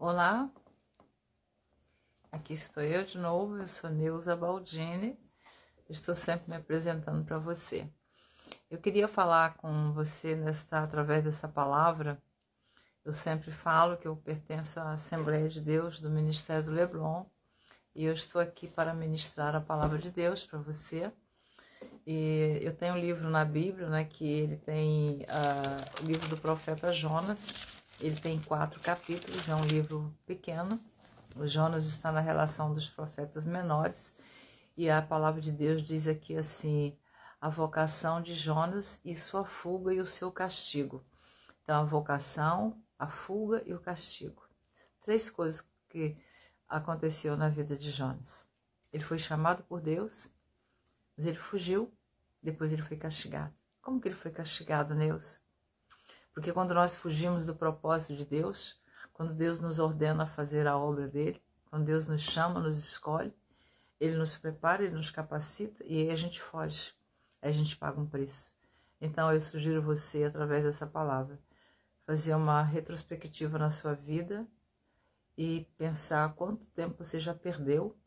Olá, aqui estou eu de novo, eu sou Neuza Baldini, estou sempre me apresentando para você. Eu queria falar com você através dessa palavra. Eu sempre falo que eu pertenço à Assembleia de Deus do Ministério do Leblon e eu estou aqui para ministrar a palavra de Deus para você. E eu tenho um livro na Bíblia, né, que ele tem o livro do profeta Jonas. Ele tem 4 capítulos, é um livro pequeno. O Jonas está na relação dos profetas menores. E a palavra de Deus diz aqui assim: a vocação de Jonas e sua fuga e o seu castigo. Então, a vocação, a fuga e o castigo. 3 coisas que aconteceu na vida de Jonas. Ele foi chamado por Deus, mas ele fugiu, depois ele foi castigado. Como que ele foi castigado, Neuza? Porque quando nós fugimos do propósito de Deus, quando Deus nos ordena fazer a obra dele, quando Deus nos chama, nos escolhe, ele nos prepara, ele nos capacita e aí a gente foge, aí a gente paga um preço. Então eu sugiro você, através dessa palavra, fazer uma retrospectiva na sua vida e pensar quanto tempo você já perdeu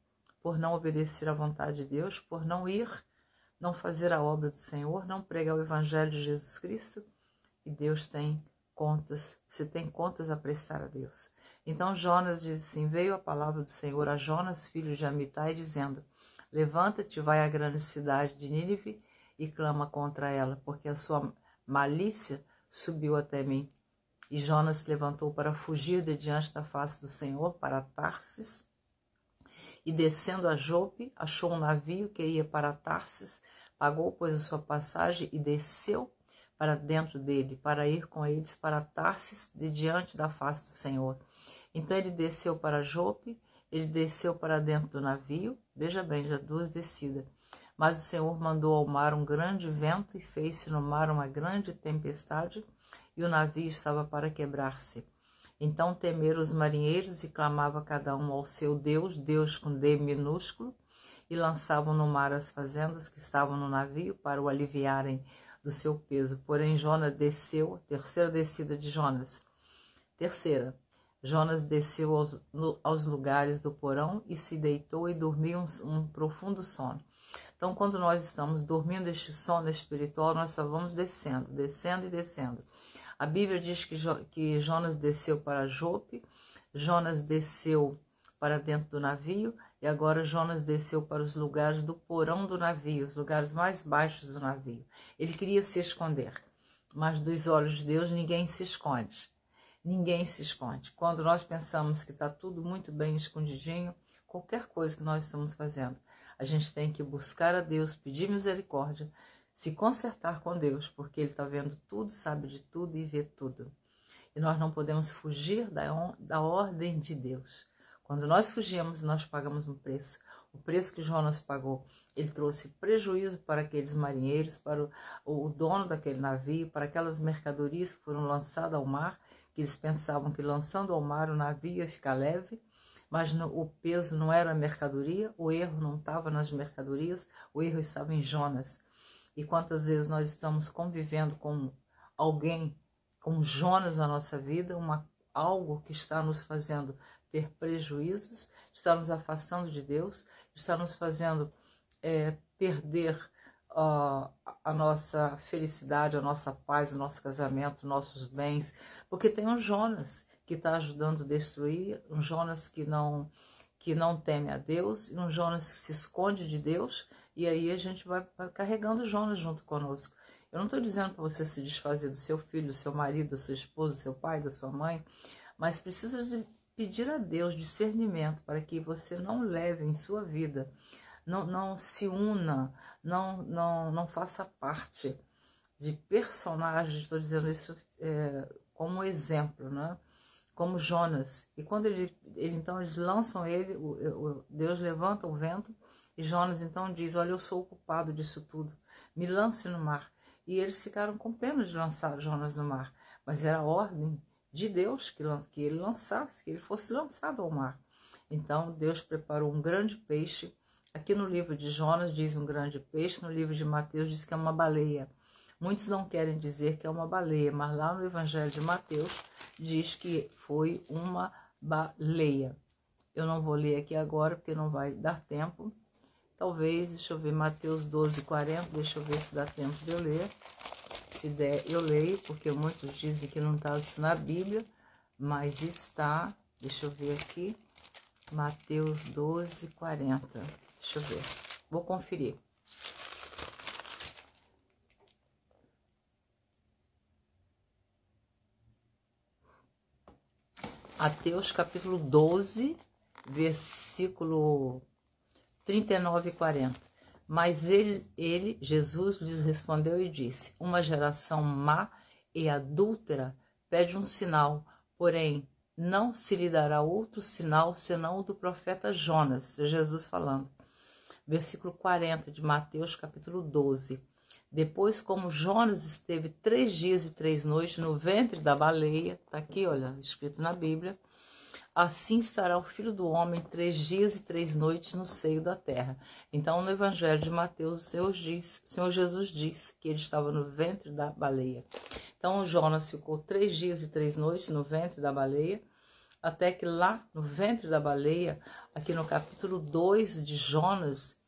por não obedecer à vontade de Deus, por não ir, não fazer a obra do Senhor, não pregar o Evangelho de Jesus Cristo. E Deus tem contas, você tem contas a prestar a Deus. Então Jonas diz assim: veio a palavra do Senhor a Jonas, filho de Amitai, dizendo: levanta-te, vai à grande cidade de Nínive e clama contra ela, porque a sua malícia subiu até mim. E Jonas se levantou para fugir de diante da face do Senhor para Tarsis, e descendo a Jope, achou um navio que ia para Tarsis, pagou, pois, a sua passagem e desceu para dentro dele, para ir com eles para Tarsis, de diante da face do Senhor. Então ele desceu para Jope, ele desceu para dentro do navio, veja bem, já 2 descidas. Mas o Senhor mandou ao mar um grande vento e fez-se no mar uma grande tempestade, e o navio estava para quebrar-se. Então temeram os marinheiros e clamava cada um ao seu Deus, Deus com D minúsculo, e lançavam no mar as fazendas que estavam no navio para o aliviarem do seu peso. Porém Jonas desceu, terceira descida de Jonas. Terceira, Jonas desceu aos lugares do porão e se deitou e dormiu um profundo sono. Então, quando nós estamos dormindo este sono espiritual, nós só vamos descendo, descendo e descendo. A Bíblia diz que Jonas desceu para Jope, Jonas desceu para dentro do navio, e agora Jonas desceu para os lugares do porão do navio, os lugares mais baixos do navio. Ele queria se esconder, mas dos olhos de Deus ninguém se esconde. Ninguém se esconde. Quando nós pensamos que está tudo muito bem escondidinho, qualquer coisa que nós estamos fazendo, a gente tem que buscar a Deus, pedir misericórdia, se consertar com Deus, porque Ele está vendo tudo, sabe de tudo e vê tudo. E nós não podemos fugir da ordem de Deus. Quando nós fugimos, nós pagamos um preço. O preço que Jonas pagou, ele trouxe prejuízo para aqueles marinheiros, para o dono daquele navio, para aquelas mercadorias que foram lançadas ao mar, que eles pensavam que lançando ao mar o navio ia ficar leve, mas o peso não era a mercadoria, o erro não estava nas mercadorias, o erro estava em Jonas. E quantas vezes nós estamos convivendo com alguém, com Jonas na nossa vida, algo que está nos fazendo ter prejuízos, está nos afastando de Deus, está nos fazendo perder a nossa felicidade, a nossa paz, o nosso casamento, nossos bens, porque tem um Jonas que está ajudando a destruir, um Jonas que não teme a Deus, e um Jonas que se esconde de Deus, e aí a gente vai carregando Jonas junto conosco. Eu não estou dizendo para você se desfazer do seu filho, do seu marido, da sua esposa, do seu pai, da sua mãe, mas precisa de pedir a Deus discernimento para que você não leve em sua vida, não se una, não faça parte de personagens, estou dizendo isso como exemplo, né? Como Jonas. E quando então eles lançam ele, Deus levanta o vento, e Jonas então diz: olha, eu sou o culpado disso tudo, me lance no mar. E eles ficaram com pena de lançar Jonas no mar, mas era a ordem de Deus que ele lançasse, que ele fosse lançado ao mar. Então Deus preparou um grande peixe. Aqui no livro de Jonas diz um grande peixe, no livro de Mateus diz que é uma baleia. Muitos não querem dizer que é uma baleia, mas lá no Evangelho de Mateus diz que foi uma baleia. Eu não vou ler aqui agora, porque não vai dar tempo. Talvez, deixa eu ver, Mateus 12:40, deixa eu ver se dá tempo de eu ler. Se der, eu leio, porque muitos dizem que não está isso na Bíblia, mas está, deixa eu ver aqui, Mateus 12:40, deixa eu ver, vou conferir. Mateus capítulo 12, versículo 39 e 40. Mas ele, Jesus, lhes respondeu e disse: uma geração má e adúltera pede um sinal, porém não se lhe dará outro sinal senão o do profeta Jonas. Jesus falando. Versículo 40 de Mateus capítulo 12. Depois, como Jonas esteve 3 dias e 3 noites no ventre da baleia, está aqui, olha, escrito na Bíblia, assim estará o Filho do Homem 3 dias e 3 noites no seio da terra. Então, no Evangelho de Mateus, o Senhor Jesus diz que ele estava no ventre da baleia. Então, Jonas ficou 3 dias e 3 noites no ventre da baleia, até que lá no ventre da baleia, aqui no capítulo 2 de Jonas,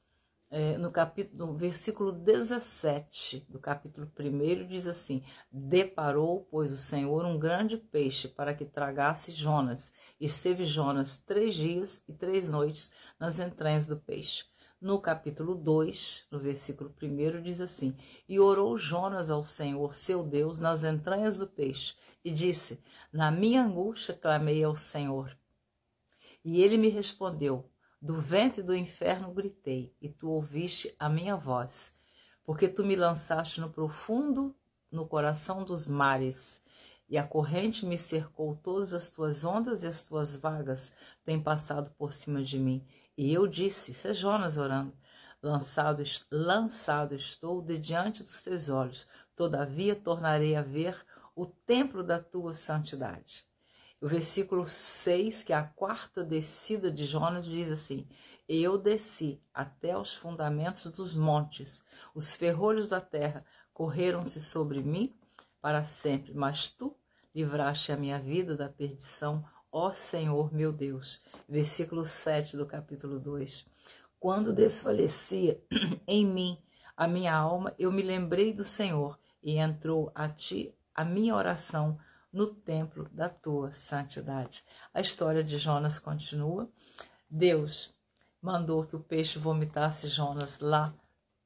no versículo 17 do capítulo 1, diz assim: deparou, pois, o Senhor um grande peixe para que tragasse Jonas. Esteve Jonas 3 dias e 3 noites nas entranhas do peixe. No capítulo 2, no versículo 1, diz assim: e orou Jonas ao Senhor, seu Deus, nas entranhas do peixe, e disse: na minha angústia clamei ao Senhor. E ele me respondeu: do ventre do inferno gritei, e tu ouviste a minha voz, porque tu me lançaste no profundo, no coração dos mares, e a corrente me cercou, todas as tuas ondas e as tuas vagas têm passado por cima de mim. E eu disse, isso é Jonas orando, lançado estou de diante dos teus olhos, todavia tornarei a ver o templo da tua santidade. O versículo 6, que é a 4ª descida de Jonas, diz assim: eu desci até aos fundamentos dos montes, os ferrolhos da terra correram-se sobre mim para sempre, mas tu livraste a minha vida da perdição, ó Senhor meu Deus. Versículo 7 do capítulo 2. Quando desfalecia em mim a minha alma, eu me lembrei do Senhor, e entrou a ti a minha oração no templo da tua santidade. A história de Jonas continua. Deus mandou que o peixe vomitasse Jonas lá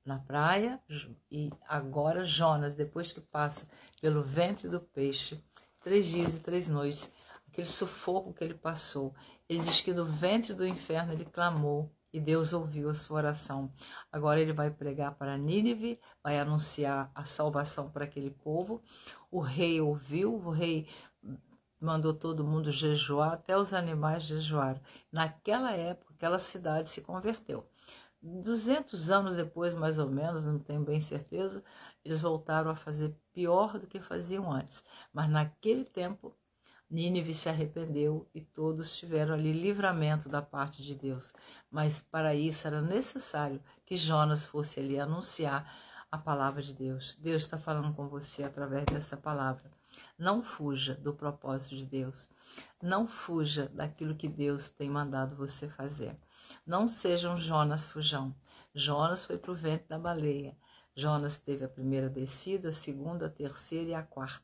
na praia, e agora Jonas, depois que passa pelo ventre do peixe, 3 dias e 3 noites, aquele sufoco que ele passou, ele diz que no ventre do inferno ele clamou, e Deus ouviu a sua oração. Agora ele vai pregar para Nínive, vai anunciar a salvação para aquele povo. O rei ouviu, o rei mandou todo mundo jejuar, até os animais jejuaram. Naquela época, aquela cidade se converteu. 200 anos depois, mais ou menos, não tenho bem certeza, eles voltaram a fazer pior do que faziam antes. Mas naquele tempo, Nínive se arrependeu e todos tiveram ali livramento da parte de Deus. Mas para isso era necessário que Jonas fosse ali anunciar a palavra de Deus. Deus está falando com você através dessa palavra. Não fuja do propósito de Deus. Não fuja daquilo que Deus tem mandado você fazer. Não seja um Jonas fujão. Jonas foi para o ventre da baleia. Jonas teve a primeira descida, a segunda, a terceira e a 4ª.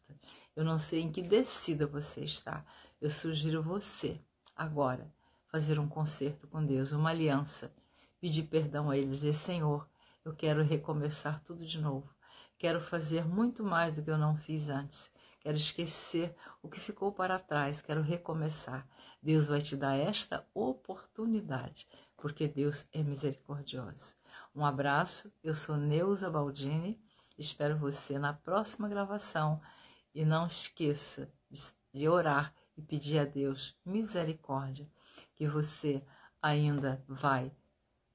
Eu não sei em que descida você está. Eu sugiro você, agora, fazer um concerto com Deus, uma aliança. Pedir perdão a Ele, dizer: Senhor, eu quero recomeçar tudo de novo. Quero fazer muito mais do que eu não fiz antes. Quero esquecer o que ficou para trás. Quero recomeçar. Deus vai te dar esta oportunidade, porque Deus é misericordioso. Um abraço, eu sou Neuza Baldini. Espero você na próxima gravação. E não esqueça de orar e pedir a Deus misericórdia, que você ainda vai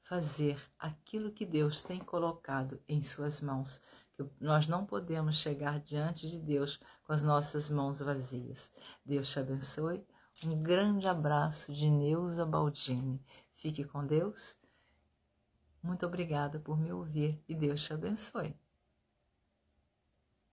fazer aquilo que Deus tem colocado em suas mãos. Que nós não podemos chegar diante de Deus com as nossas mãos vazias. Deus te abençoe. Um grande abraço de Neuza Baldini. Fique com Deus. Muito obrigada por me ouvir e Deus te abençoe.